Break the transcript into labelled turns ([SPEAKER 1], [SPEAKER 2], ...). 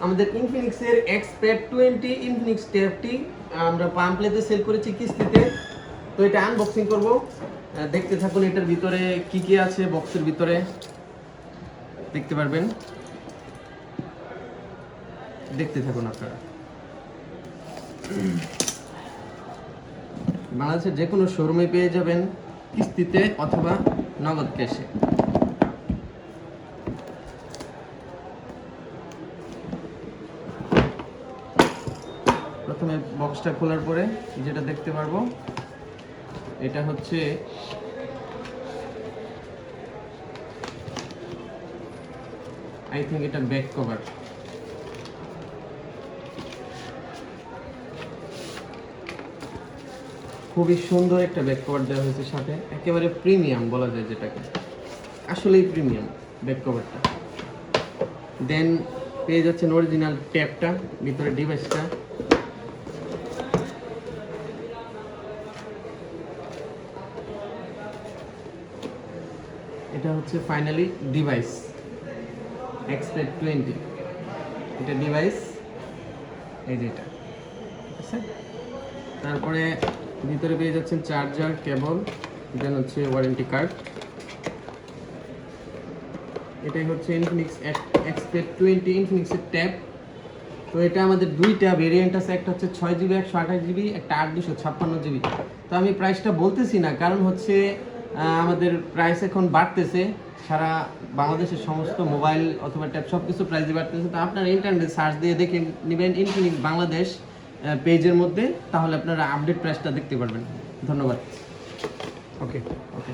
[SPEAKER 1] আমাদের ইনফিনিক্সের এক্সপ্যাড 20 ইনফিনিক্স ট্যাবটি আমরা পাম্পলেতে সেল করেছি কিস্তিতে। তো এটা আনবক্সিং করব, দেখতে থাকুন এটার ভিতরে কি কি আছে। বক্সের ভিতরে দেখতে পারবেন, দেখতে থাকুন আপনারা। বাংলাদেশের যে কোনো শোরুমে পেয়ে যাবেন কিস্তিতে অথবা নগদ ক্যাশে। প্রথমে বক্সটা খোলার পরে যেটা দেখতে পারবো এটা হচ্ছে আই থিঙ্ক এটা ব্যাক কভার। খুবই সুন্দর একটা ব্যাক কভার দেওয়া হয়েছে সাথে, একেবারে প্রিমিয়াম বলা যায় যেটাকে, আসলেই প্রিমিয়াম ব্যাক কভারটা। দেন পেয়ে যাচ্ছেন অরিজিনাল ট্যাবটা, ভিতরে ডিভাইসটা। এটা হচ্ছে ফাইনালি ডিভাইস এক্সপ্যাড 20, এটা ডিভাইস, এই যেটা আছে। তারপরে ভিতরে পেয়ে যাচ্ছেন চার্জার, কেবল, দেন হচ্ছে ওয়ারেন্টি কার্ড। এটাই হচ্ছে ইনফিনিক্স এক্সপ্যাড 20 ইনফিনিক্সের ট্যাব। তো এটা আমাদের দুইটা ভেরিয়েন্ট আছে, একটা হচ্ছে 6GB 128GB, একটা 8 256GB। তো আমি প্রাইসটা বলতেছি না, কারণ হচ্ছে আমাদের প্রাইস এখন বাড়তেছে, সারা বাংলাদেশের সমস্ত মোবাইল অথবা ট্যাব সব কিছু প্রাইসই বাড়তেছে। তো আপনারা ইন্টারনেটে সার্চ দিয়ে দেখে নেবেন ইনফিনিক্স বাংলাদেশ পেজের মধ্যে, তাহলে আপনারা আপডেট প্রাইসটা দেখতে পারবেন। ধন্যবাদ। ওকে ওকে।